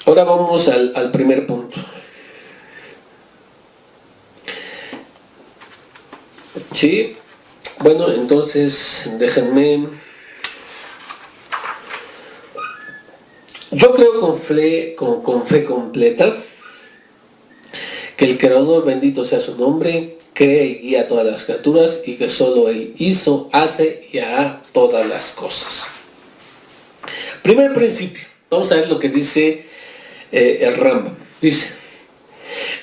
Ahora vamos al primer punto. Sí, bueno, entonces déjenme. Yo creo con fe completa que el Creador, bendito sea su nombre, crea y guía a todas las criaturas y que solo Él hizo, hace y hará todas las cosas. Primer principio, vamos a ver lo que dice el Rambam. Dice,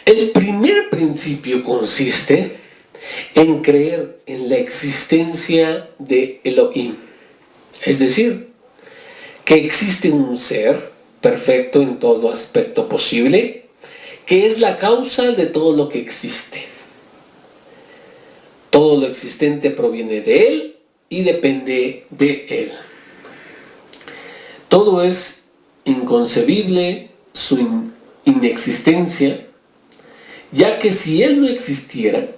el primer principio consiste en creer en la existencia de Elohim, es decir, que existe un ser perfecto en todo aspecto posible, que es la causa de todo lo que existe. Todo lo existente proviene de Él y depende de Él. Todo es inconcebible su inexistencia, ya que si Él no existiera,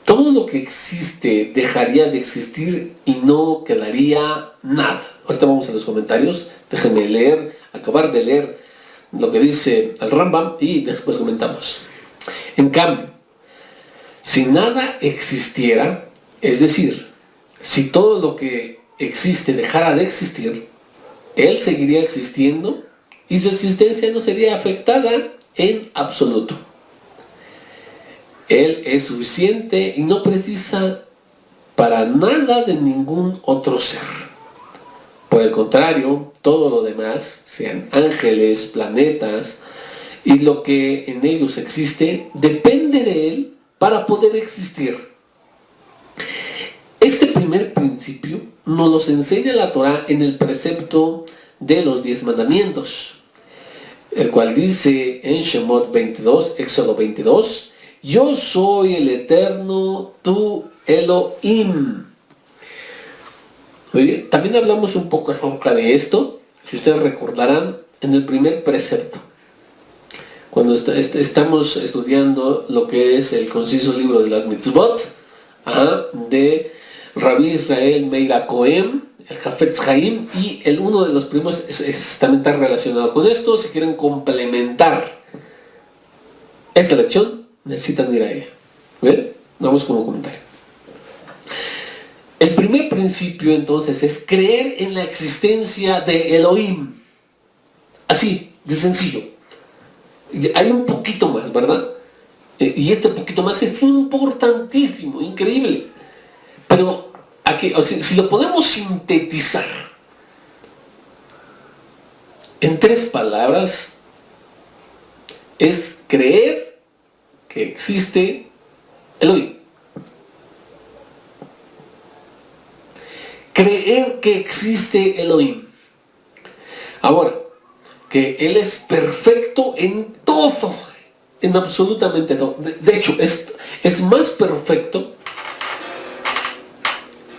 todo lo que existe dejaría de existir y no quedaría nada. Ahorita vamos a los comentarios, déjenme acabar de leer lo que dice el Rambam y después comentamos. En cambio, si nada existiera, es decir, si todo lo que existe dejara de existir, Él seguiría existiendo y su existencia no sería afectada en absoluto. Él es suficiente y no precisa para nada de ningún otro ser. Por el contrario, todo lo demás, sean ángeles, planetas y lo que en ellos existe, depende de Él para poder existir. Este primer principio nos lo enseña la Torá en el precepto de los 10 mandamientos, el cual dice en Shemot 22, Éxodo 22, yo soy el Eterno, tu Elohim. Muy bien, también hablamos un poco acerca de esto, si ustedes recordarán, en el primer precepto, cuando estamos estudiando lo que es el conciso libro de las mitzvot, de Rabbi Israel Meir Cohen, el Hafetz Haim, y uno de los primos también está relacionado con esto. Si quieren complementar esta lección, necesitan ir a ella. ¿Ven? Vamos como comentario. El primer principio entonces es creer en la existencia de Elohim. Así, de sencillo. Hay un poquito más, ¿verdad? Y este poquito más es importantísimo, increíble. Pero aquí, si lo podemos sintetizar en 3 palabras, es creer que existe Elohim. Creer que existe Elohim. Ahora, que Él es perfecto en todo, en absolutamente todo. De hecho, es más perfecto,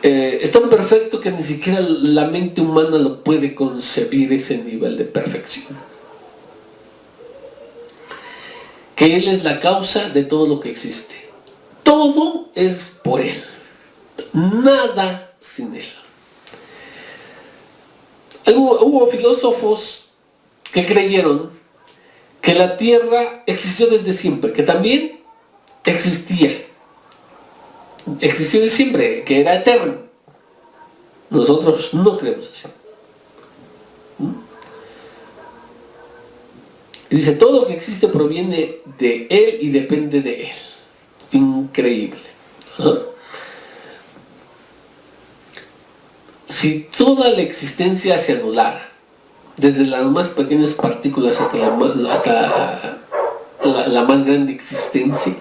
es tan perfecto que ni siquiera la mente humana lo puede concebir, ese nivel de perfección. Que Él es la causa de todo lo que existe. Todo es por Él, nada sin Él. Hubo filósofos que creyeron que la Tierra existió desde siempre, que también existió de siempre, que era eterno. Nosotros no creemos así. Y dice, todo lo que existe proviene de Él y depende de Él. Increíble. Si toda la existencia se anulara, desde las más pequeñas partículas hasta la más grande existencia,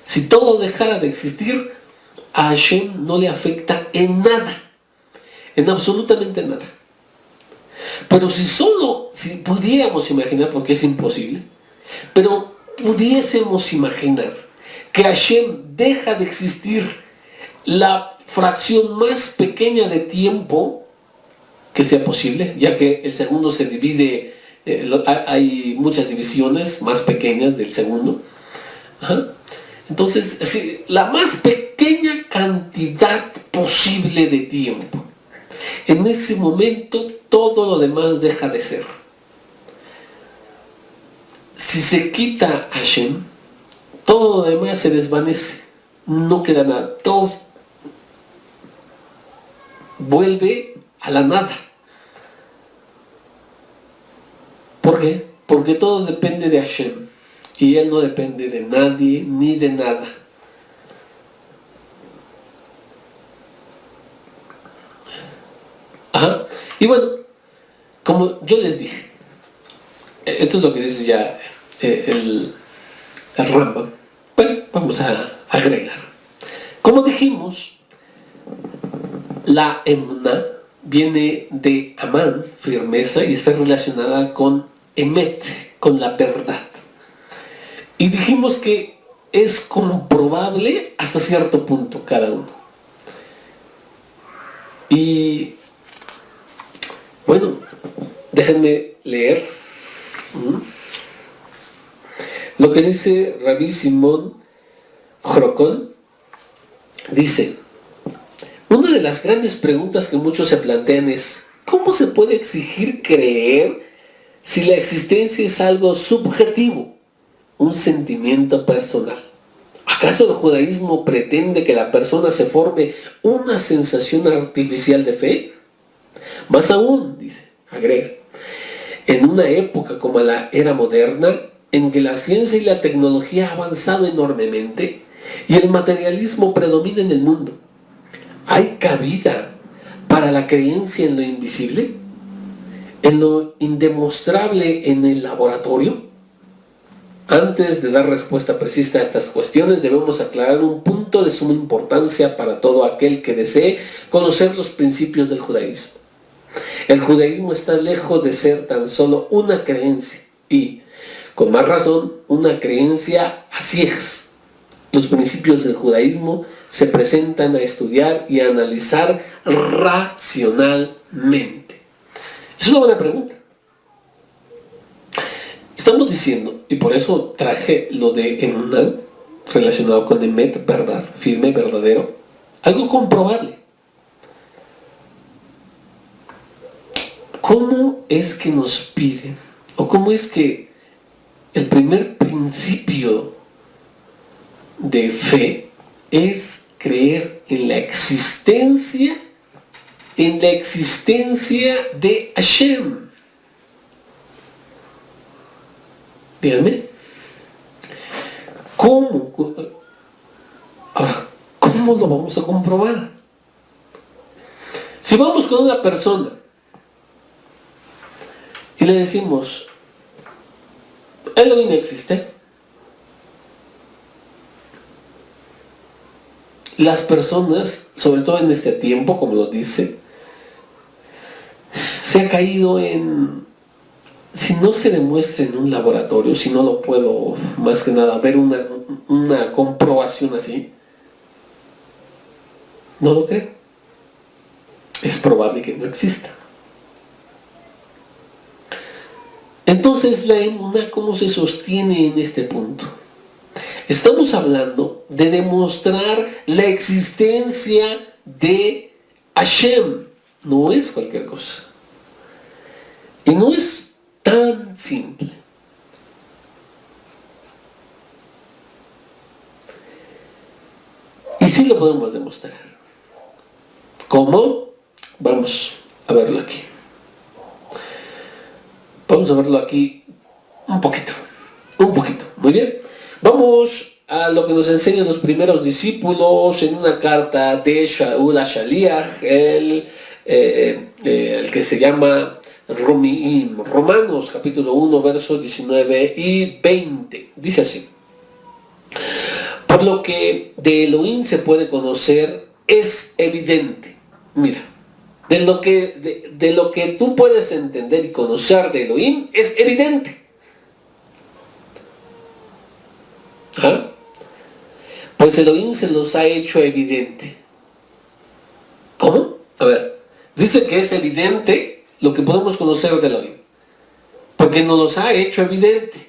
si todo dejara de existir, a Hashem no le afecta en nada, en absolutamente nada. Pero si pudiéramos imaginar, porque es imposible, pero pudiésemos imaginar que Hashem deja de existir la fracción más pequeña de tiempo que sea posible, ya que el segundo se divide, hay muchas divisiones más pequeñas del segundo. Entonces, si la más pequeña cantidad posible de tiempo, en ese momento todo lo demás deja de ser. Si se quita Hashem, todo lo demás se desvanece, no queda nada, todo vuelve a la nada. ¿Por qué? Porque todo depende de Hashem y Él no depende de nadie ni de nada. Ajá. Y bueno, como yo les dije, esto es lo que dice ya el Rambam. Bueno, vamos a agregar. Como dijimos, la emuná viene de amán, firmeza, y está relacionada con emet, con la verdad. Y dijimos que es comprobable hasta cierto punto cada uno. Y bueno, déjenme leer lo que dice Rabbi Simón Jorokon. Dice: una de las grandes preguntas que muchos se plantean es ¿cómo se puede exigir creer si la existencia es algo subjetivo, un sentimiento personal? ¿Acaso el judaísmo pretende que la persona se forme una sensación artificial de fe? Más aún, dice, agrega, en una época como la era moderna, en que la ciencia y la tecnología ha avanzado enormemente y el materialismo predomina en el mundo, ¿hay cabida para la creencia en lo invisible? ¿En lo indemostrable en el laboratorio? Antes de dar respuesta precisa a estas cuestiones, debemos aclarar un punto de suma importancia para todo aquel que desee conocer los principios del judaísmo. El judaísmo está lejos de ser tan solo una creencia y, con más razón, una creencia a ciegas. Los principios del judaísmo se presentan a estudiar y a analizar racionalmente. Es una buena pregunta. Estamos diciendo, y por eso traje lo de emuná, relacionado con emet, verdad, firme, verdadero, algo comprobable. ¿Cómo es que nos piden, o cómo es que el primer principio de fe es creer en la existencia de Hashem? Díganme, ¿cómo? Ahora, ¿cómo lo vamos a comprobar? Si vamos con una persona y le decimos, Elohim existe, las personas, sobre todo en este tiempo, como lo dice, se ha caído en, si no se demuestra en un laboratorio, si no lo puedo más que nada ver una comprobación así, no lo creo. Es probable que no exista. Entonces la emuná, ¿cómo se sostiene en este punto? Estamos hablando de demostrar la existencia de Hashem. No es cualquier cosa. Y no es tan simple. Y sí lo podemos demostrar. ¿Cómo? Vamos a verlo aquí. Vamos a verlo aquí un poquito. Muy bien. Vamos a lo que nos enseñan los primeros discípulos en una carta de Shaul HaShaliach, el que se llama Romanos, capítulo 1, versos 19 y 20. Dice así: por lo que de Elohim se puede conocer, es evidente. Mira, de lo que tú puedes entender y conocer de Elohim, es evidente. ¿Ah? Pues Elohim se los ha hecho evidente. ¿Cómo? A ver, dice que es evidente lo que podemos conocer de Elohim, porque nos los ha hecho evidente.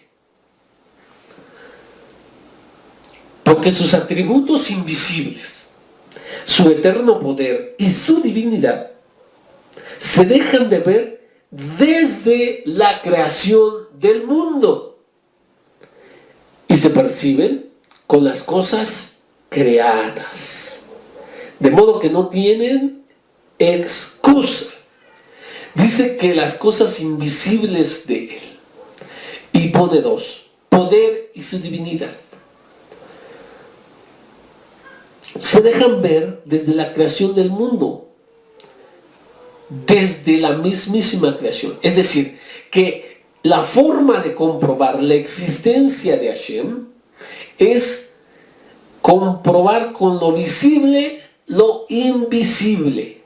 Porque sus atributos invisibles, su eterno poder y su divinidad se dejan de ver desde la creación del mundo. perciben con las cosas creadas, de modo que no tienen excusa. Dice que las cosas invisibles de Él, y pone dos: poder y su divinidad, se dejan ver desde la creación del mundo, desde la mismísima creación. Es decir, que la forma de comprobar la existencia de Hashem es comprobar con lo visible lo invisible,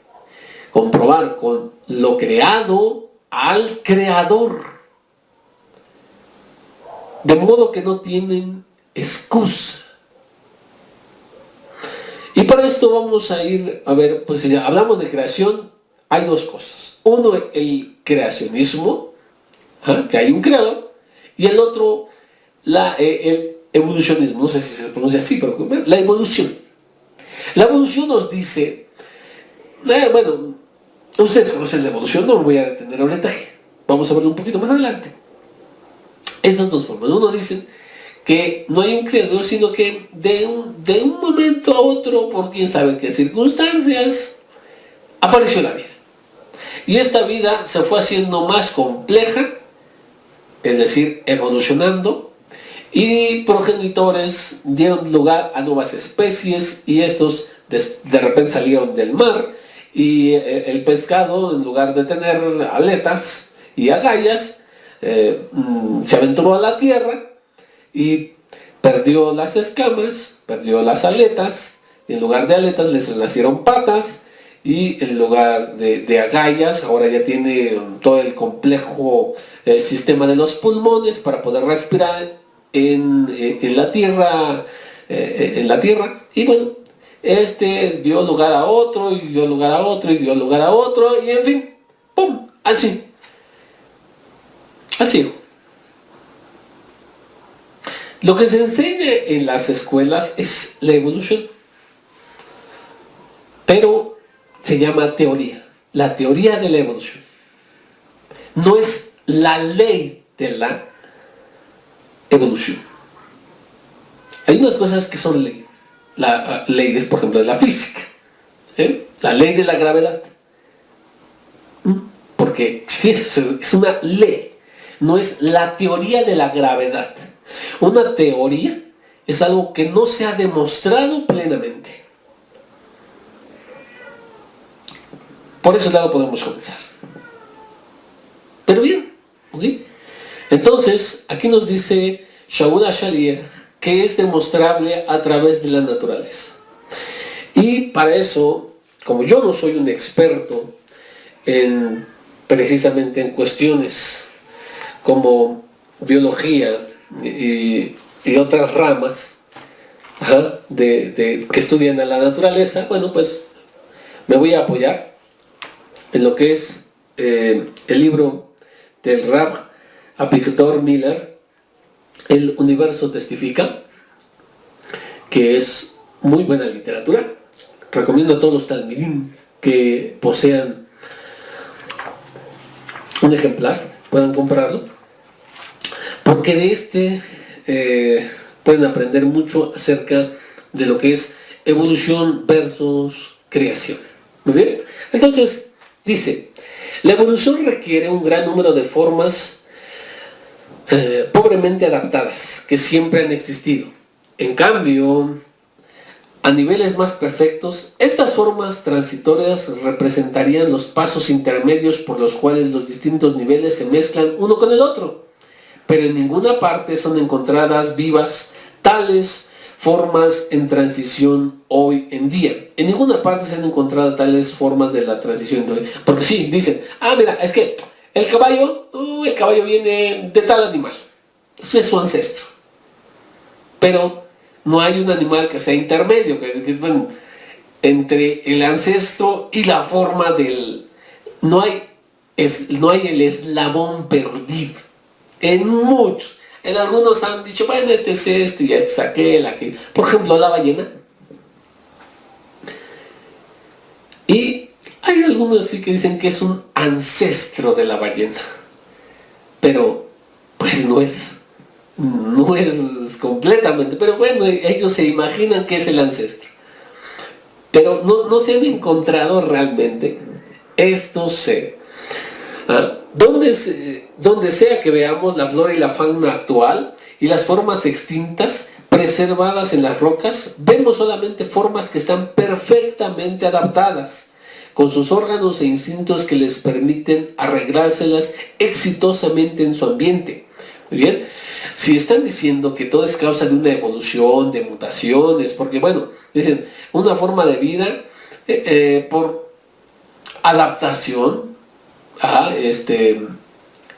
comprobar con lo creado al creador, de modo que no tienen excusa. Y para esto vamos a ir a ver, pues ya hablamos de creación, hay dos cosas. Uno, el creacionismo, que hay un creador, y el otro, el evolucionismo. No sé si se pronuncia así, pero la evolución. La evolución nos dice, bueno, ustedes conocen la evolución, no me voy a detener ahorita, vamos a verlo un poquito más adelante. Estas dos formas. Uno dice que no hay un creador, sino que de un momento a otro, por quién sabe qué circunstancias, apareció la vida. Y esta vida se fue haciendo más compleja, es decir, evolucionando, y progenitores dieron lugar a nuevas especies, y estos de repente salieron del mar, y el pescado, en lugar de tener aletas y agallas, se aventuró a la tierra y perdió las escamas, perdió las aletas, y en lugar de aletas les nacieron patas, y en lugar de agallas ahora ya tiene todo el complejo sistema de los pulmones para poder respirar en la tierra, y bueno, dio lugar a otro, y dio lugar a otro, y dio lugar a otro, y en fin, ¡pum! Así. Lo que se enseña en las escuelas es la evolución, pero se llama teoría, la teoría de la evolución. No es la ley de la evolución. Hay unas cosas que son ley. La ley es, por ejemplo, de la física, la ley de la gravedad, porque así es una ley, no es la teoría de la gravedad. Una teoría es algo que no se ha demostrado plenamente. Por eso luego podemos comenzar. Pero bien, ¿ok? Entonces, aquí nos dice Shaul HaShaliach que es demostrable a través de la naturaleza. Y para eso, como yo no soy un experto precisamente en cuestiones como biología y otras ramas que estudian a la naturaleza, bueno, pues me voy a apoyar en lo que es el libro del Rav Avigdor Miller, El Universo Testifica, que es muy buena literatura. Recomiendo a todos los talmidim que posean un ejemplar, puedan comprarlo, porque de pueden aprender mucho acerca de lo que es evolución versus creación. Muy bien, entonces dice: la evolución requiere un gran número de formas pobremente adaptadas que siempre han existido. En cambio, a niveles más perfectos, estas formas transitorias representarían los pasos intermedios por los cuales los distintos niveles se mezclan uno con el otro, pero en ninguna parte son encontradas vivas tales formas en transición hoy en día. En ninguna parte se han encontrado tales formas de la transición de hoy. Porque sí, dicen, mira, es que el caballo viene de tal animal. Eso es su ancestro. Pero no hay un animal que sea intermedio, bueno, entre el ancestro y la forma del... No hay el eslabón perdido. En algunos han dicho, bueno, este es este y este es aquel. Por ejemplo, la ballena. Y hay algunos sí que dicen que es un ancestro de la ballena. Pero, pues no es no es completamente, pero bueno, ellos se imaginan que es el ancestro. Pero no se han encontrado realmente estos seres. Donde sea que veamos la flora y la fauna actual y las formas extintas preservadas en las rocas, vemos solamente formas que están perfectamente adaptadas, con sus órganos e instintos que les permiten arreglárselas exitosamente en su ambiente. Muy bien, si están diciendo que todo es causa de una evolución, de mutaciones, porque bueno, dicen, una forma de vida por adaptación,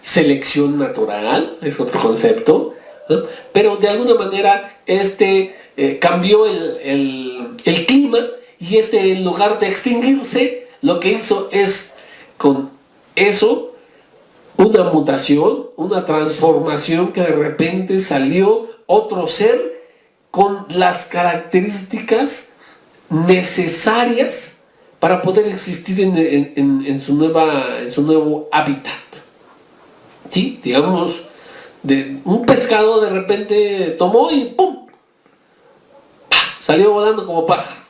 selección natural, es otro concepto, ¿no? Pero de alguna manera cambió el clima y en lugar de extinguirse, lo que hizo es con eso una mutación, una transformación, que de repente salió otro ser con las características necesarias para poder existir en su nuevo hábitat. ¿Sí? Digamos, un pescado de repente tomó y ¡pum! Salió volando como pájaro.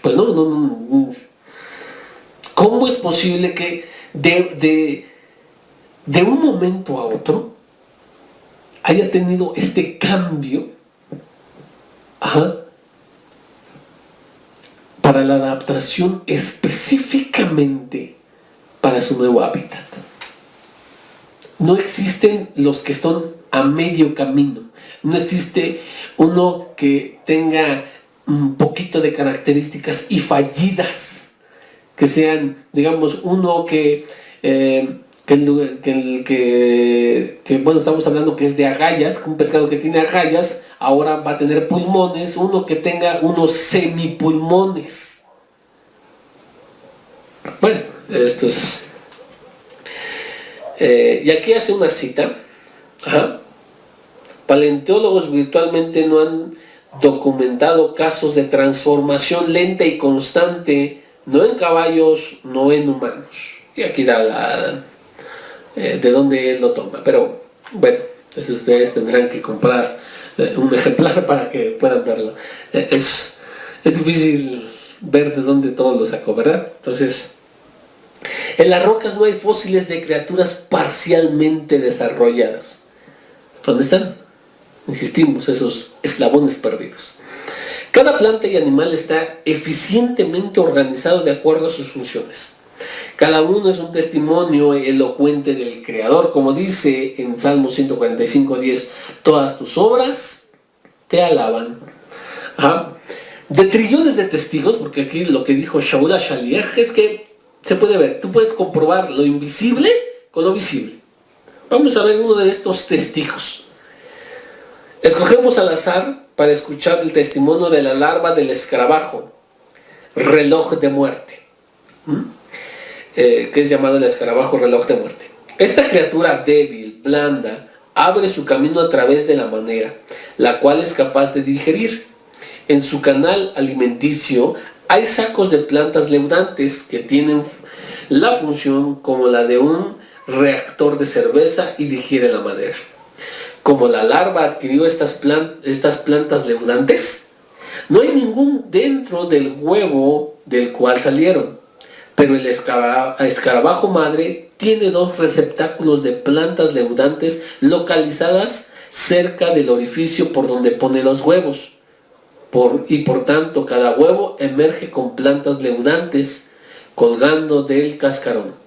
Pues no. ¿Cómo es posible que de un momento a otro haya tenido este cambio para la adaptación específicamente para su nuevo hábitat? No existen los que están a medio camino. No existe uno que tenga un poquito de características y fallidas, que sean, digamos, uno bueno, estamos hablando que es de agallas, un pescado que tiene agallas, ahora va a tener pulmones, uno que tenga unos semipulmones. Bueno, esto es... y aquí hace una cita. Paleontólogos virtualmente no han documentado casos de transformación lenta y constante, no en caballos, no en humanos. Y aquí da de dónde él lo toma. Pero bueno, ustedes tendrán que comprar un ejemplar para que puedan verlo. Es difícil ver de dónde todo lo sacó, ¿verdad? Entonces, en las rocas no hay fósiles de criaturas parcialmente desarrolladas. ¿Dónde están? Insistimos, esos eslabones perdidos. Cada planta y animal está eficientemente organizado de acuerdo a sus funciones. Cada uno es un testimonio elocuente del Creador, como dice en Salmo 145:10, todas tus obras te alaban. De trillones de testigos, porque aquí lo que dijo Shaul HaShaliach es que se puede ver, tú puedes comprobar lo invisible con lo visible. Vamos a ver uno de estos testigos. Escogemos al azar para escuchar el testimonio de la larva del escarabajo, reloj de muerte, que es llamado el escarabajo reloj de muerte. Esta criatura débil, blanda, abre su camino a través de la manera, la cual es capaz de digerir. En su canal alimenticio hay sacos de plantas leudantes que tienen la función como la de un reactor de cerveza y digiere la madera. Como la larva adquirió estas plantas leudantes, no hay ningún dentro del huevo del cual salieron, pero el escarabajo madre tiene 2 receptáculos de plantas leudantes localizadas cerca del orificio por donde pone los huevos. Y por tanto cada huevo emerge con plantas leudantes colgando del cascarón.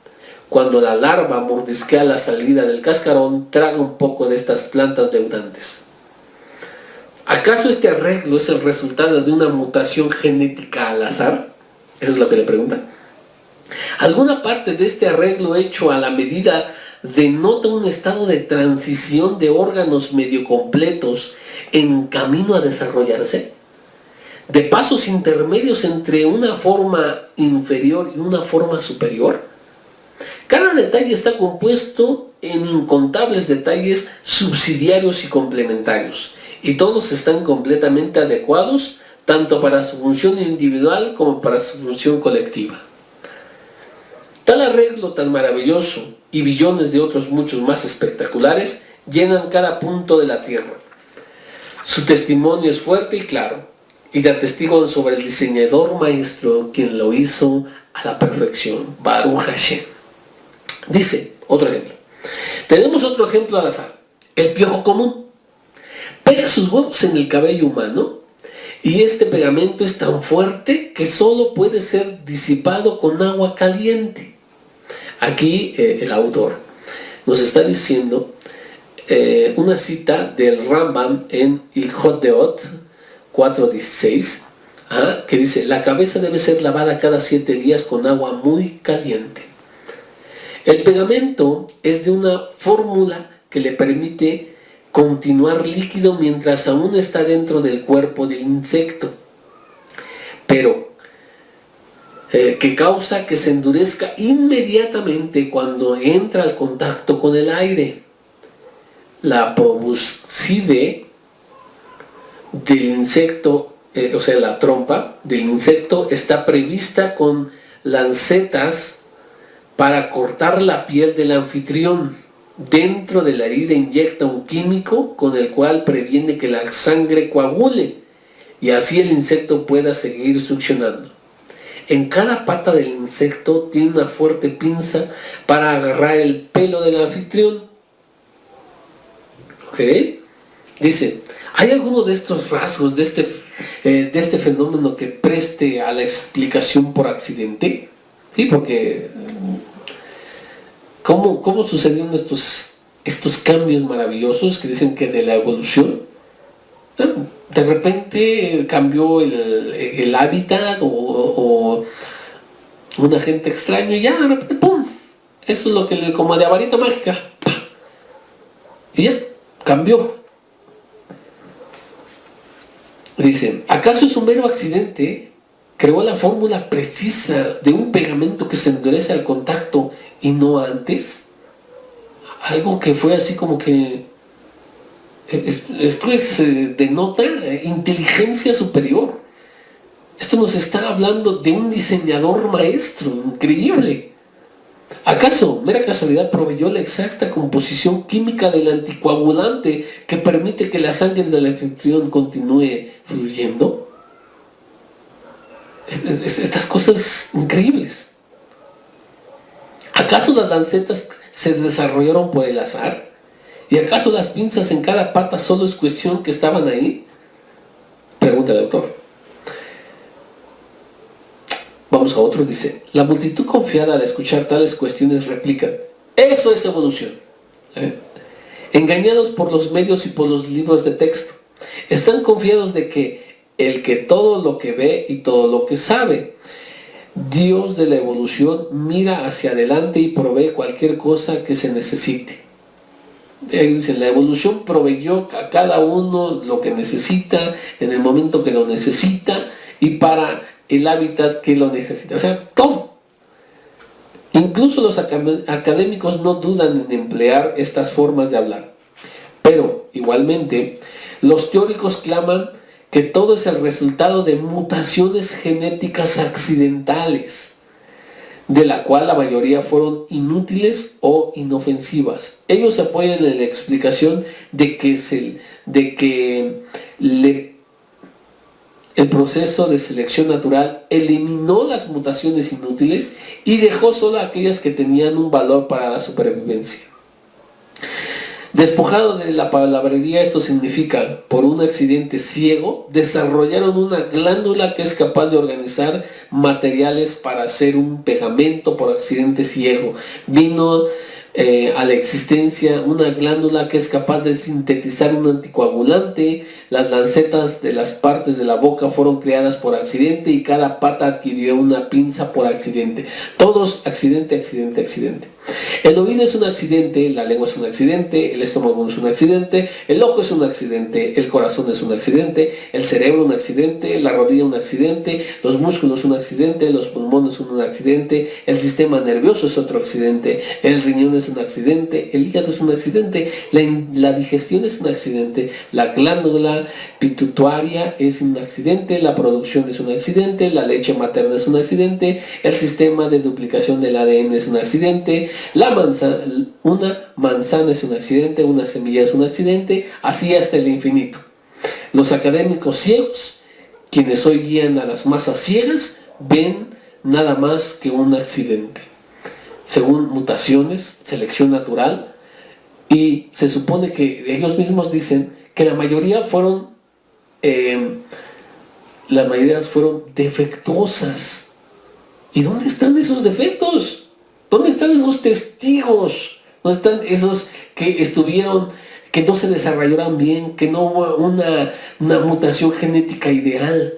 Cuando la larva mordisquea la salida del cascarón, traga un poco de estas plantas leudantes. ¿Acaso este arreglo es el resultado de una mutación genética al azar? Eso es lo que le preguntan. ¿Alguna parte de este arreglo hecho a la medida denota un estado de transición de órganos medio completos en camino a desarrollarse? ¿De pasos intermedios entre una forma inferior y una forma superior? Cada detalle está compuesto en incontables detalles subsidiarios y complementarios, y todos están completamente adecuados tanto para su función individual como para su función colectiva. Tal arreglo tan maravilloso y billones de otros muchos más espectaculares llenan cada punto de la tierra. Su testimonio es fuerte y claro, y da testigo sobre el diseñador maestro, quien lo hizo a la perfección. Baruch Hashem. Dice, otro ejemplo. Tenemos otro ejemplo al azar. El piojo común. Pega sus huevos en el cabello humano y este pegamento es tan fuerte que solo puede ser disipado con agua caliente. Aquí el autor nos está diciendo una cita del Rambam en Ilhot Deot 4.16, que dice: la cabeza debe ser lavada cada 7 días con agua muy caliente. El pegamento es de una fórmula que le permite continuar líquido mientras aún está dentro del cuerpo del insecto, pero que causa que se endurezca inmediatamente cuando entra al contacto con el aire. La proboscide del insecto, o sea, la trompa del insecto está prevista con lancetas para cortar la piel del anfitrión. Dentro de la herida inyecta un químico con el cual previene que la sangre coagule y así el insecto pueda seguir succionando. En cada pata del insecto tiene una fuerte pinza para agarrar el pelo del anfitrión. ¿Ok? Dice, ¿hay alguno de estos rasgos de este fenómeno que preste a la explicación por accidente? Sí, porque ¿cómo sucedieron estos cambios maravillosos que dicen que de la evolución? De repente cambió el hábitat o un agente extraño y ya de repente ¡pum! Eso es lo que como de varita mágica. ¡Pah! Y ya, cambió. Dicen, ¿acaso es un mero accidente? Creó la fórmula precisa de un pegamento que se endurece al contacto y no antes. Algo que fue así como que esto denota inteligencia superior. Esto nos está hablando de un diseñador maestro increíble. ¿Acaso, mera casualidad, proveyó la exacta composición química del anticoagulante que permite que la sangre de la anfitrión continúe fluyendo? Estas cosas increíbles. ¿Acaso las lancetas se desarrollaron por el azar? ¿Y acaso las pinzas en cada pata solo es cuestión que estaban ahí? Pregunta el autor. Vamos a otro, dice, la multitud confiada al escuchar tales cuestiones replica, eso es evolución. Engañados por los medios y por los libros de texto, están confiados de que el que todo lo que ve y todo lo que sabe, Dios de la evolución mira hacia adelante y provee cualquier cosa que se necesite. Dice, la evolución proveyó a cada uno lo que necesita en el momento que lo necesita y para el hábitat que lo necesita. O sea, todo. Incluso los académicos no dudan en emplear estas formas de hablar. Pero, igualmente, los teóricos claman que todo es el resultado de mutaciones genéticas accidentales, de la cual la mayoría fueron inútiles o inofensivas. Ellos se apoyan en la explicación de que el proceso de selección natural eliminó las mutaciones inútiles y dejó solo aquellas que tenían un valor para la supervivencia. Despojado de la palabrería, esto significa, por un accidente ciego, desarrollaron una glándula que es capaz de organizar materiales para hacer un pegamento por accidente ciego. Vino a la existencia una glándula que es capaz de sintetizar un anticoagulante. Las lancetas de las partes de la boca fueron creadas por accidente y cada pata adquirió una pinza por accidente. Todos accidente, accidente, accidente. El oído es un accidente, la lengua es un accidente, el estómago es un accidente, el ojo es un accidente, el corazón es un accidente, el cerebro un accidente, la rodilla un accidente, los músculos un accidente, los pulmones son un accidente, el sistema nervioso es otro accidente, el riñón es un accidente, el hígado es un accidente, la digestión es un accidente, la glándula glándula pituitaria es un accidente, la producción es un accidente, la leche materna es un accidente, el sistema de duplicación del ADN es un accidente, una manzana es un accidente, una semilla es un accidente, así hasta el infinito. Los académicos ciegos, quienes hoy guían a las masas ciegas, ven nada más que un accidente, según mutaciones, selección natural, y se supone que ellos mismos dicen que la mayoría fueron defectuosas. ¿Y dónde están esos defectos? ¿Dónde están esos testigos? ¿Dónde están esos que estuvieron, que no se desarrollaron bien, que no hubo una mutación genética ideal?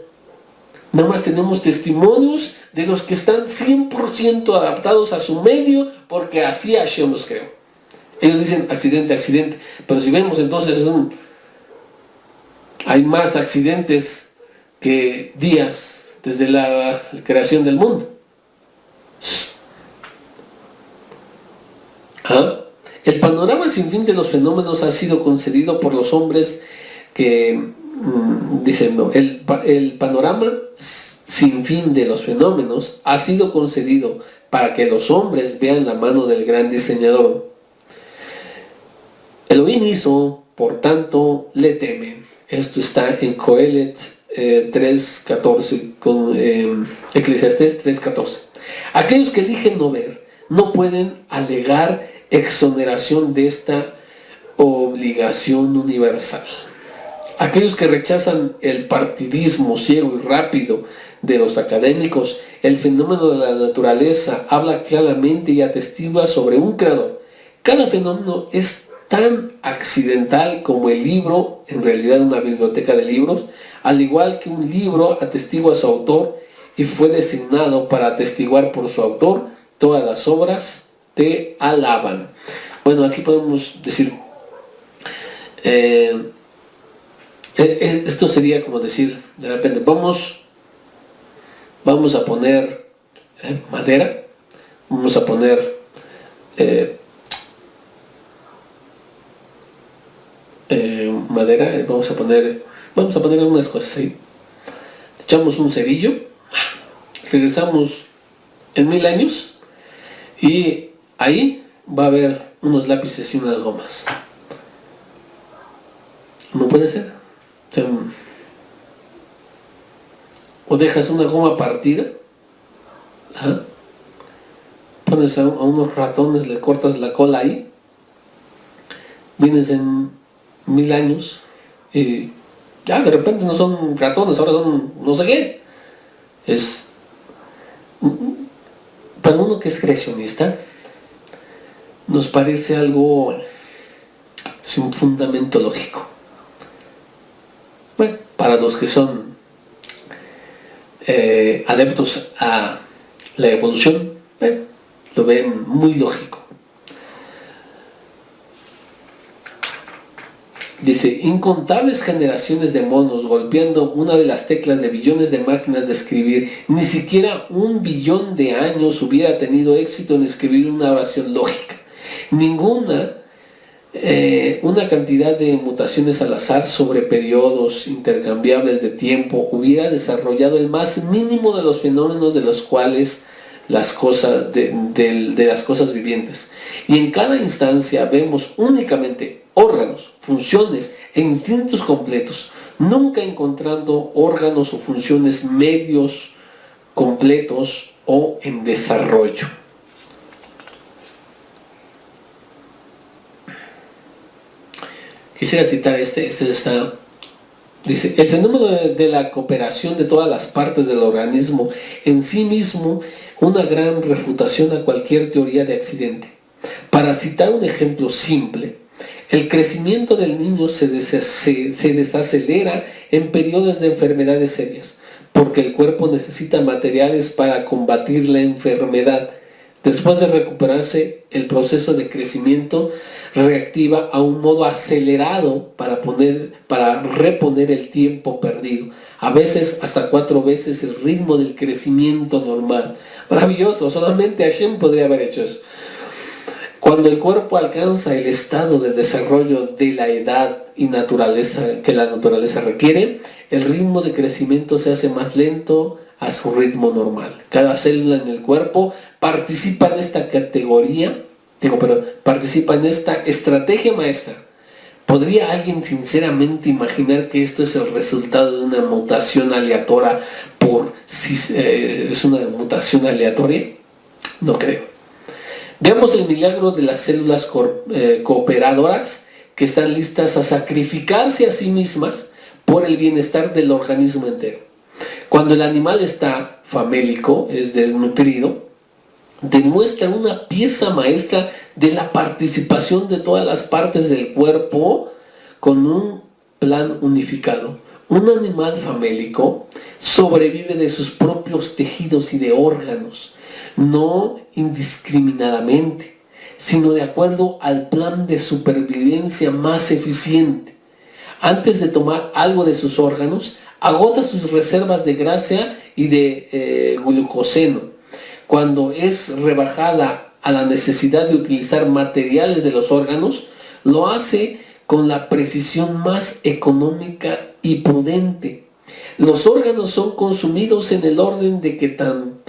Nada más tenemos testimonios de los que están 100% adaptados a su medio, porque así Hashem los creó. Ellos dicen accidente, accidente, pero si vemos entonces hay más accidentes que días desde la creación del mundo. El panorama sin fin de los fenómenos ha sido concedido por los hombres que dicen, no, el panorama sin fin de los fenómenos ha sido concedido para que los hombres vean la mano del gran diseñador. Elohim hizo, por tanto, le temen. Esto está en Coelet 3.14, con Eclesiastés 3.14. Aquellos que eligen no ver, no pueden alegar exoneración de esta obligación universal. Aquellos que rechazan el partidismo ciego y rápido de los académicos, el fenómeno de la naturaleza habla claramente y atestigua sobre un creador. Cada fenómeno es tan accidental como el libro, en realidad una biblioteca de libros, al igual que un libro atestigua a su autor y fue designado para atestiguar por su autor, todas las obras te alaban. Bueno, aquí podemos decir, esto sería como decir, de repente, vamos a poner madera, vamos a poner madera, vamos a poner algunas cosas ahí. Echamos un cerillo, regresamos en 1000 años y ahí va a haber unos lápices y unas gomas. No puede ser. O dejas una goma partida, pones a unos ratones, le cortas la cola ahí, vienes en 1000 años y ya de repente no son ratones, ahora son no sé qué. Es para uno que es creacionista, nos parece algo sin fundamento lógico. Bueno, para los que son adeptos a la evolución, lo ven muy lógico. Dice, incontables generaciones de monos golpeando una de las teclas de billones de máquinas de escribir, ni siquiera 1 billón de años hubiera tenido éxito en escribir una oración lógica. Una cantidad de mutaciones al azar sobre periodos intercambiables de tiempo hubiera desarrollado el más mínimo de los fenómenos de los cuales las cosas de las cosas vivientes. Y en cada instancia vemos únicamente órganos, funciones e instintos completos, nunca encontrando órganos o funciones medios completos o en desarrollo. Quisiera citar este está. Dice, el fenómeno de la cooperación de todas las partes del organismo en sí mismo una gran refutación a cualquier teoría de accidente. Para citar un ejemplo simple, el crecimiento del niño se desacelera en periodos de enfermedades serias, porque el cuerpo necesita materiales para combatir la enfermedad. Después de recuperarse, el proceso de crecimiento reactiva a un modo acelerado para reponer el tiempo perdido, a veces hasta 4 veces el ritmo del crecimiento normal. Maravilloso, solamente Hashem podría haber hecho eso. Cuando el cuerpo alcanza el estado de desarrollo de la edad y naturaleza que la naturaleza requiere, el ritmo de crecimiento se hace más lento a su ritmo normal. Cada célula en el cuerpo participa en esta categoría, participa en esta estrategia maestra. ¿Podría alguien sinceramente imaginar que esto es el resultado de una mutación aleatoria es una mutación aleatoria? No creo. Veamos el milagro de las células cooperadoras que están listas a sacrificarse a sí mismas por el bienestar del organismo entero. Cuando el animal está famélico, es desnutrido, demuestra una pieza maestra de la participación de todas las partes del cuerpo con un plan unificado. Un animal famélico sobrevive de sus propios tejidos y de órganos, no indiscriminadamente, sino de acuerdo al plan de supervivencia más eficiente. Antes de tomar algo de sus órganos, agota sus reservas de grasa y de glucoseno. Cuando es rebajada a la necesidad de utilizar materiales de los órganos, lo hace con la precisión más económica y prudente. Los órganos son consumidos en el orden de que tan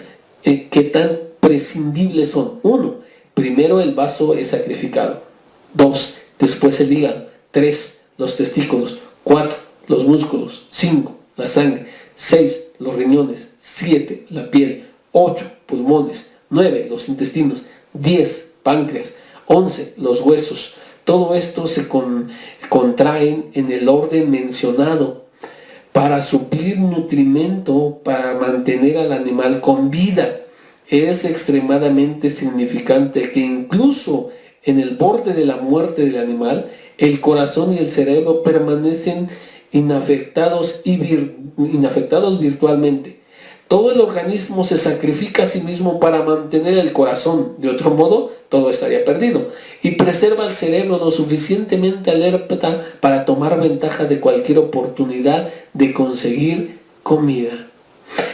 prescindibles son. 1. Primero el vaso es sacrificado. 2. Después el hígado. 3. Los testículos. 4. Los músculos. 5. La sangre. 6. Los riñones. 7. La piel. 8. Pulmones. 9. Los intestinos. 10. Páncreas. 11. Los huesos. Todo esto se contraen en el orden mencionado para suplir nutrimento, para mantener al animal con vida. Es extremadamente significante que incluso en el borde de la muerte del animal, el corazón y el cerebro permanecen inafectados virtualmente. Todo el organismo se sacrifica a sí mismo para mantener el corazón. De otro modo, todo estaría perdido. Y preserva el cerebro lo suficientemente alerta para tomar ventaja de cualquier oportunidad de conseguir comida.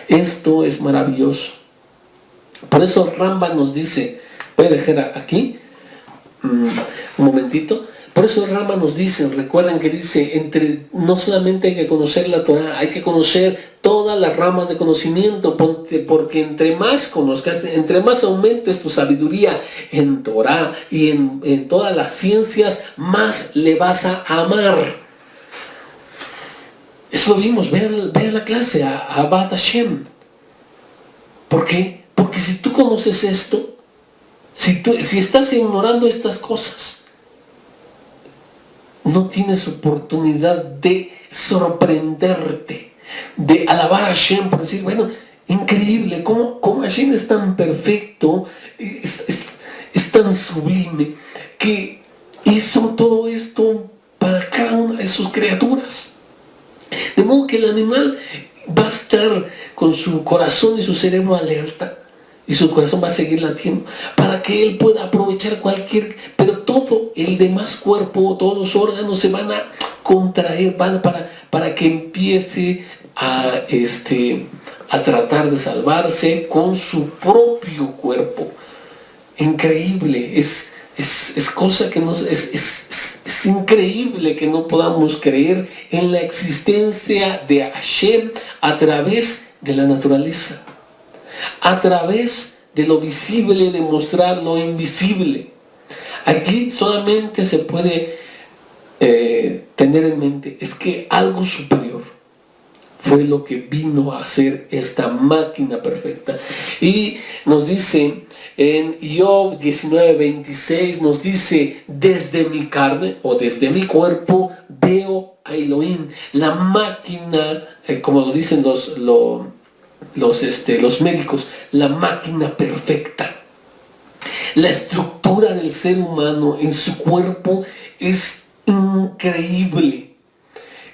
Esto es maravilloso. Por eso Rambam nos dice, voy a dejar aquí un momentito. Por eso Rambam nos dice, recuerden que dice, no solamente hay que conocer la Torah, hay que conocer todas las ramas de conocimiento, porque entre más conozcas, entre más aumentes tu sabiduría en Torah y en todas las ciencias, más le vas a amar. Eso lo vimos, vean la clase, a Ahavat Hashem. ¿Por qué? Porque si tú conoces esto, si estás ignorando estas cosas, no tienes oportunidad de sorprenderte, de alabar a Hashem por decir, bueno, increíble, cómo Hashem es tan perfecto, es tan sublime, que hizo todo esto para cada una de sus criaturas. De modo que el animal va a estar con su corazón y su cerebro alerta, y su corazón va a seguir latiendo para que él pueda aprovechar pero todo el demás cuerpo, todos los órganos se van a contraer, para que empiece a tratar de salvarse con su propio cuerpo. Increíble, es cosa que es increíble que no podamos creer en la existencia de Hashem a través de la naturaleza, a través de lo visible, demostrar lo invisible. Aquí solamente se puede tener en mente, es que algo superior fue lo que vino a hacer esta máquina perfecta. Y nos dice en Job 19:26, nos dice, desde mi carne o desde mi cuerpo veo a Elohim, la máquina, como lo dicen los médicos, la máquina perfecta. La estructura del ser humano en su cuerpo es increíble.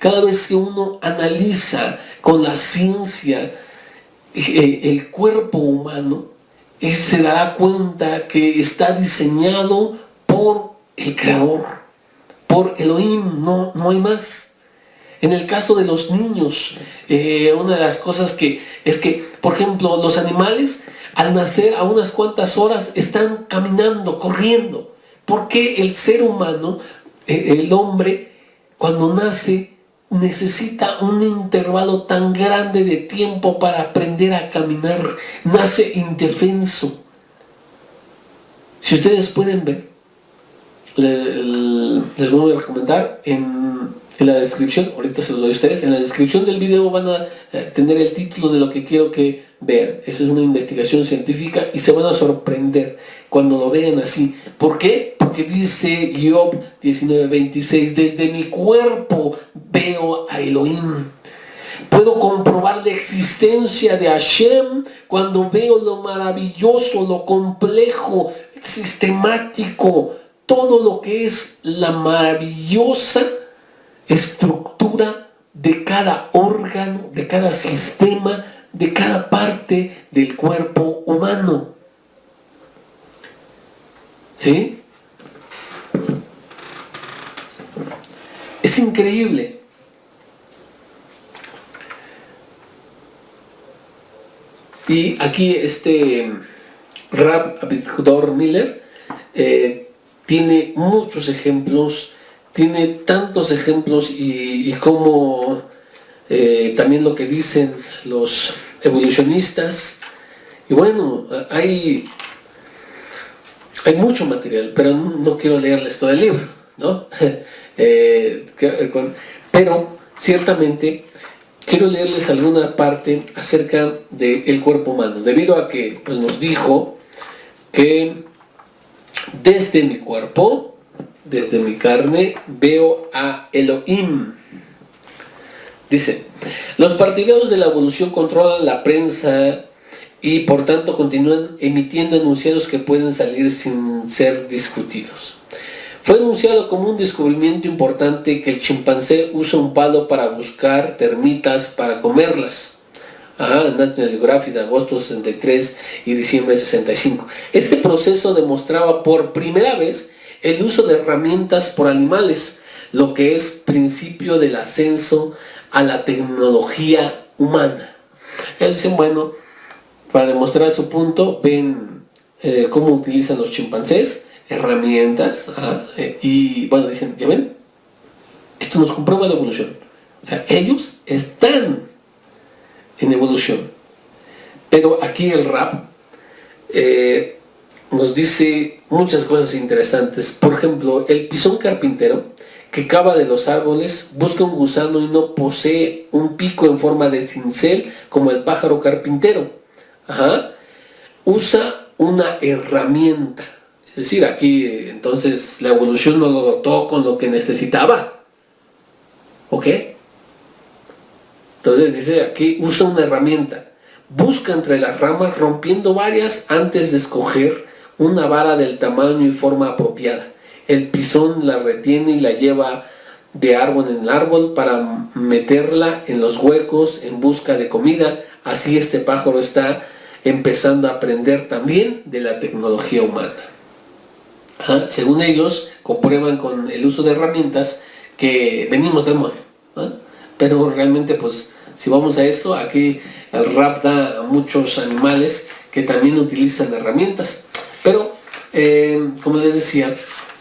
Cada vez que uno analiza con la ciencia el cuerpo humano, se dará cuenta que está diseñado por el Creador, por Elohim, no hay más. En el caso de los niños, una de las cosas es que, por ejemplo, los animales al nacer a unas cuantas horas están caminando, corriendo. ¿Por qué el ser humano, el hombre, cuando nace, necesita un intervalo tan grande de tiempo para aprender a caminar? Nace indefenso. Si ustedes pueden ver, les voy a recomendar en la descripción, ahorita se los doy a ustedes, en la descripción del video van a tener el título de lo que quiero que vean. Esa es una investigación científica y se van a sorprender cuando lo vean así. ¿Por qué? Porque dice Job 19:26, desde mi cuerpo veo a Elohim. Puedo comprobar la existencia de Hashem cuando veo lo maravilloso, lo complejo, sistemático, todo lo que es la maravillosa estructura de cada órgano, de cada sistema, de cada parte del cuerpo humano. ¿Sí? Es increíble. Y aquí Rab Avigdor Miller tiene muchos ejemplos, tiene tantos ejemplos y como también lo que dicen los evolucionistas. Y bueno, hay mucho material, pero no quiero leerles todo el libro, ¿no? Pero ciertamente quiero leerles alguna parte acerca del cuerpo humano, debido a que pues, nos dijo que desde mi cuerpo, desde mi carne, veo a Elohim. Dice, los partidarios de la evolución controlan la prensa y por tanto continúan emitiendo enunciados que pueden salir sin ser discutidos. Fue anunciado como un descubrimiento importante que el chimpancé usa un palo para buscar termitas para comerlas. National Geographic de agosto 63 y diciembre 65. Este proceso demostraba por primera vez el uso de herramientas por animales, lo que es principio del ascenso a la tecnología humana. Ellos dicen, bueno, para demostrar su punto, ven cómo utilizan los chimpancés herramientas, y bueno, dicen, ¿ya ven? Esto nos comprueba la evolución. O sea, ellos están en evolución. Pero aquí el Rab nos dice muchas cosas interesantes. Por ejemplo, el pisón carpintero, que cava de los árboles, busca un gusano y no posee un pico en forma de cincel como el pájaro carpintero. Usa una herramienta. Es decir, aquí entonces la evolución no lo dotó con lo que necesitaba. ¿Ok? Entonces dice aquí, usa una herramienta. Busca entre las ramas rompiendo varias antes de escoger una vara del tamaño y forma apropiada. El pisón la retiene y la lleva de árbol en árbol para meterla en los huecos en busca de comida. Así este pájaro está empezando a aprender también de la tecnología humana. Según ellos, comprueban con el uso de herramientas que venimos del mono. Pero realmente, pues, si vamos a eso, aquí el Rab da a muchos animales que también utilizan herramientas. Pero, como les decía,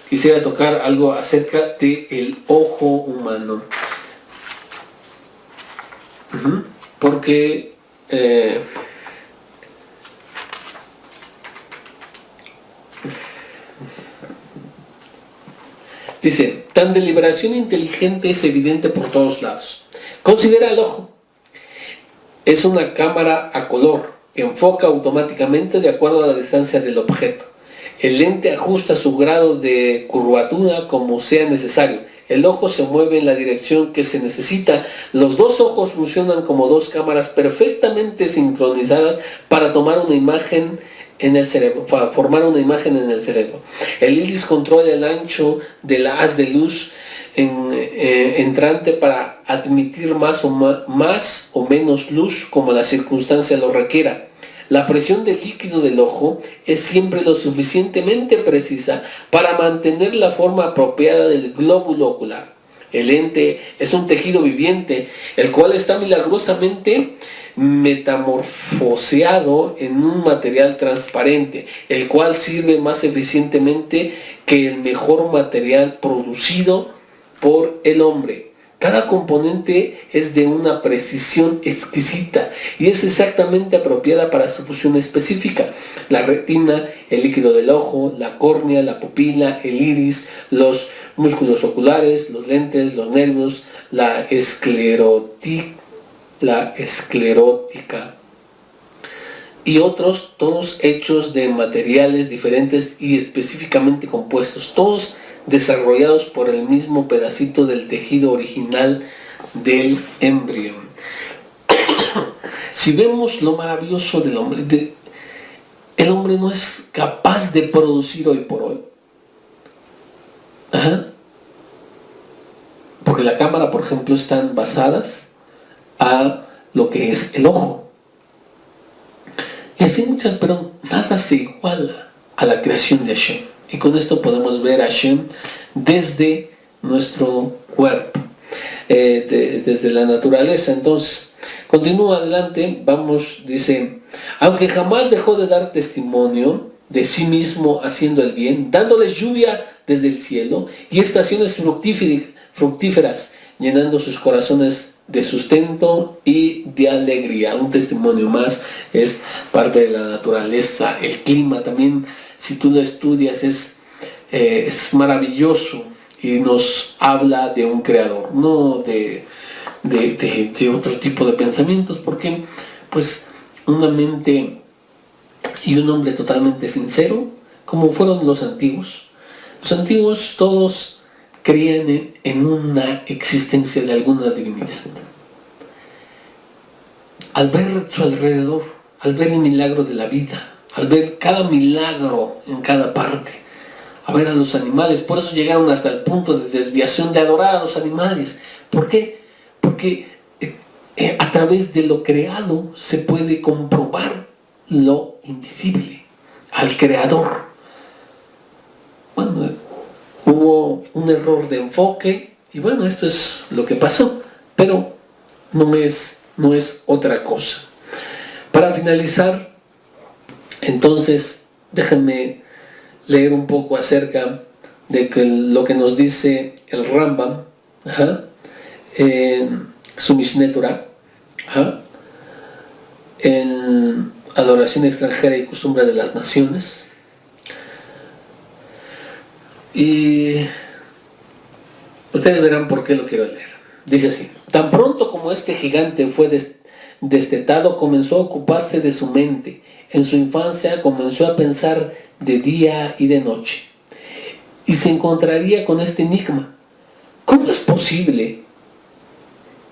quisiera tocar algo acerca del ojo humano. Porque dice, tan deliberación inteligente es evidente por todos lados. Considera el ojo. Es una cámara a color que enfoca automáticamente de acuerdo a la distancia del objeto. El lente ajusta su grado de curvatura como sea necesario. El ojo se mueve en la dirección que se necesita. Los dos ojos funcionan como dos cámaras perfectamente sincronizadas para tomar una imagen en el cerebro, para formar una imagen en el cerebro. El iris controla el ancho de la haz de luz entrante para admitir más o menos luz como la circunstancia lo requiera. La presión del líquido del ojo es siempre lo suficientemente precisa para mantener la forma apropiada del glóbulo ocular. El ente es un tejido viviente, el cual está milagrosamente metamorfoseado en un material transparente, el cual sirve más eficientemente que el mejor material producido por el hombre. Cada componente es de una precisión exquisita y es exactamente apropiada para su función específica. La retina, el líquido del ojo, la córnea, la pupila, el iris, los músculos oculares, los lentes, los nervios, la esclerótica y otros, todos hechos de materiales diferentes y específicamente compuestos, todos desarrollados por el mismo pedacito del tejido original del embrión. Si vemos lo maravilloso del hombre, el hombre no es capaz de producir hoy por hoy. Porque la cámara, por ejemplo, están basadas a lo que es el ojo. Y así muchas, pero nada se iguala a la creación de Hashem. Y con esto podemos ver a Hashem desde nuestro cuerpo, desde la naturaleza. Entonces, continúa adelante, vamos, dice, aunque jamás dejó de dar testimonio de sí mismo haciendo el bien, dándoles lluvia desde el cielo y estaciones fructíferas, llenando sus corazones de sustento y de alegría. Un testimonio más, es parte de la naturaleza. El clima también, si tú lo estudias, es maravilloso y nos habla de un creador, no de otro tipo de pensamientos, porque pues una mente y un hombre totalmente sincero, como fueron los antiguos. Los antiguos todos creían en una existencia de alguna divinidad. Al ver su alrededor, al ver el milagro de la vida, al ver cada milagro en cada parte, a ver a los animales, por eso llegaron hasta el punto de desviación de adorar a los animales. ¿Por qué? Porque a través de lo creado se puede comprobar lo invisible, al creador. Bueno, hubo un error de enfoque y bueno, esto es lo que pasó, pero no es otra cosa. Para finalizar, entonces, déjenme leer un poco acerca de lo que nos dice el Rambam, en su Mishneh Torah, en Adoración extranjera y costumbre de las naciones. Y ustedes verán por qué lo quiero leer. Dice así: tan pronto como este gigante fue destetado, comenzó a ocuparse de su mente. En su infancia comenzó a pensar de día y de noche. Y se encontraría con este enigma: ¿cómo es posible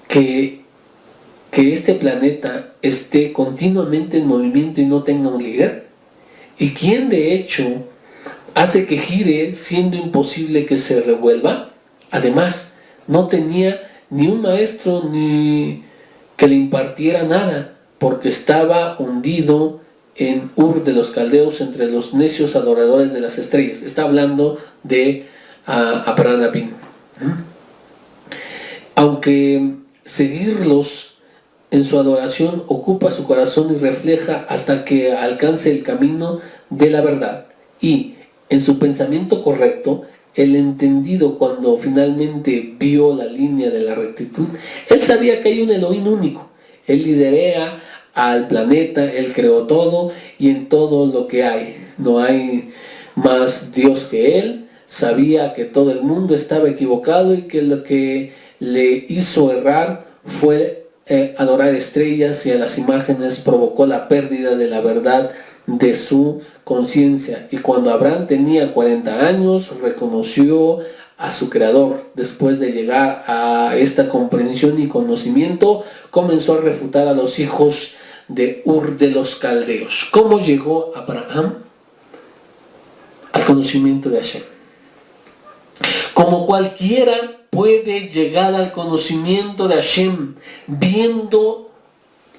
que este planeta esté continuamente en movimiento y no tenga un líder? ¿Y quién de hecho hace que gire siendo imposible que se revuelva? Además, no tenía ni un maestro ni que le impartiera nada, porque estaba hundido en Ur de los Caldeos entre los necios adoradores de las estrellas. Está hablando de Abraham Avinu. Aunque seguirlos en su adoración ocupa su corazón y refleja hasta que alcance el camino de la verdad. Y en su pensamiento correcto, el entendido, cuando finalmente vio la línea de la rectitud, él sabía que hay un Elohim único. Él liderea al planeta, él creó todo y en todo lo que hay. No hay más Dios que él. Sabía que todo el mundo estaba equivocado y que lo que le hizo errar fue adorar estrellas y a las imágenes, provocó la pérdida de la verdad de su conciencia. Y cuando Abraham tenía 40 años, reconoció a su creador. Después de llegar a esta comprensión y conocimiento, comenzó a refutar a los hijos de Ur de los Caldeos. ¿Cómo llegó Abraham al conocimiento de Hashem? Como cualquiera puede llegar al conocimiento de Hashem viendo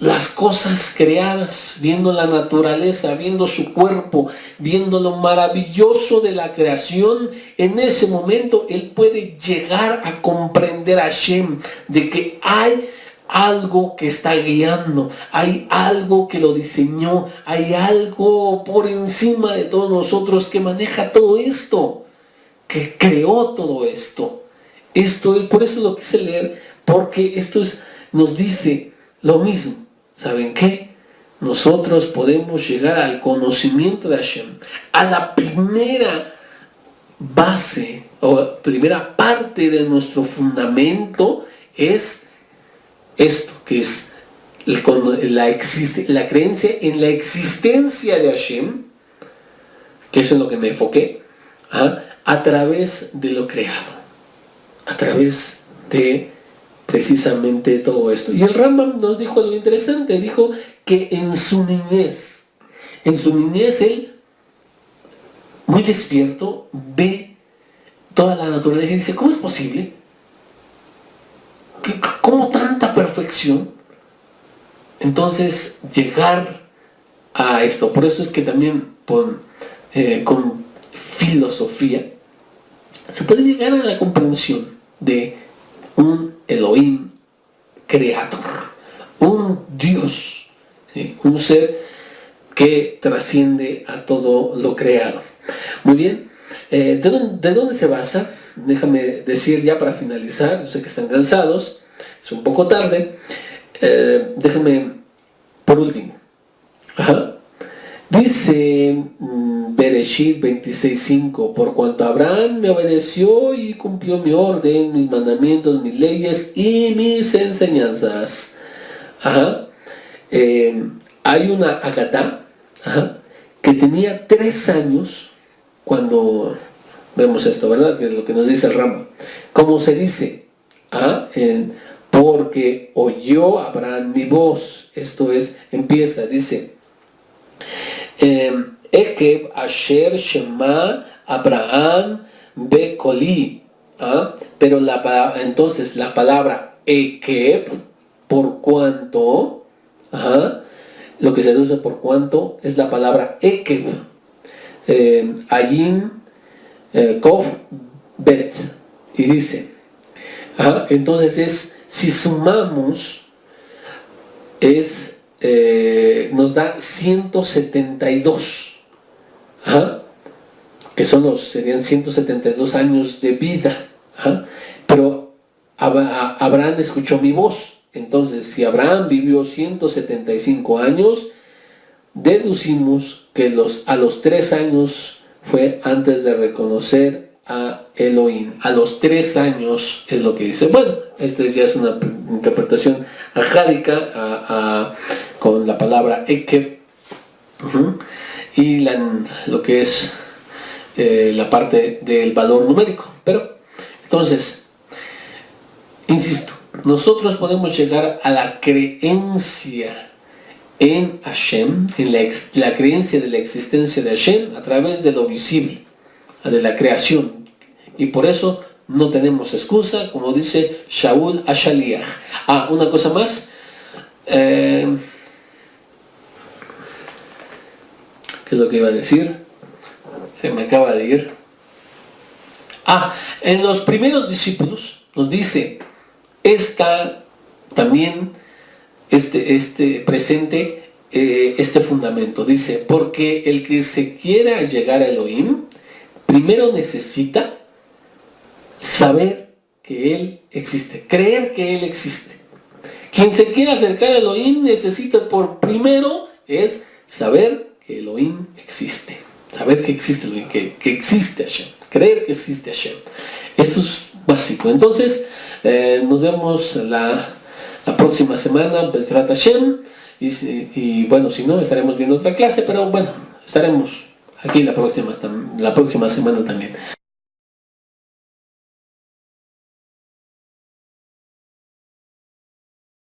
las cosas creadas, viendo la naturaleza, viendo su cuerpo, viendo lo maravilloso de la creación, en ese momento él puede llegar a comprender a Hashem, de que hay algo que está guiando, hay algo que lo diseñó, hay algo por encima de todos nosotros que maneja todo esto, que creó todo esto. Por eso lo quise leer, porque nos dice lo mismo. ¿Saben qué? Nosotros podemos llegar al conocimiento de Hashem, a la primera base o primera parte de nuestro fundamento es esto, que es la creencia en la existencia de Hashem, que eso es lo que me enfoqué, a través de lo creado, a través de precisamente todo esto. Y el Rambam nos dijo algo interesante, dijo que en su niñez él, muy despierto, ve toda la naturaleza y dice, ¿cómo es posible? ¿Cómo tanta perfección? Entonces, llegar a esto, por eso es que también con filosofía se puede llegar a la comprensión de un Elohim creador, un Dios, ¿sí? Un ser que trasciende a todo lo creado. Muy bien, ¿de dónde se basa? Déjame decir ya para finalizar, yo sé que están cansados, es un poco tarde, déjame por último. Dice Bereshit 26:5, por cuanto Abraham me obedeció y cumplió mi orden, mis mandamientos, mis leyes y mis enseñanzas. Hay una Agadá que tenía 3 años cuando vemos esto, ¿verdad? Que es lo que nos dice el Rambam. Como se dice, porque oyó Abraham mi voz. Esto es, empieza, dice, Ekev asher shema Abraham bekoli. Pero entonces la palabra Ekev, por cuanto, lo que se usa por cuanto es la palabra Ekev. Ayin Kov Bet. Y dice, entonces si sumamos, nos da 172, que serían 172 años de vida, pero Abraham escuchó mi voz. Entonces, si Abraham vivió 175 años, deducimos que a los 3 años fue antes de reconocer a Elohim. A los 3 años es lo que dice. Bueno, esta ya es una interpretación ajádica con la palabra Ekev, y lo que es la parte del valor numérico. Pero, entonces, insisto, nosotros podemos llegar a la creencia en Hashem, en la creencia de la existencia de Hashem a través de lo visible, de la creación. Y por eso no tenemos excusa, como dice Shaul Ashaliach. Una cosa más. ¿Qué es lo que iba a decir? Se me acaba de ir. En los primeros discípulos nos dice, también presente este fundamento. Dice, porque el que se quiera llegar a Elohim, primero necesita saber que Él existe, creer que Él existe. Quien se quiera acercar a Elohim necesita primero es saber que Elohim existe, saber que existe Elohim, que existe Hashem, creer que existe Hashem. Eso es básico. Entonces, nos vemos la próxima semana, Bezrat Hashem, y bueno, si no, estaremos viendo otra clase, pero bueno, estaremos aquí la próxima semana también.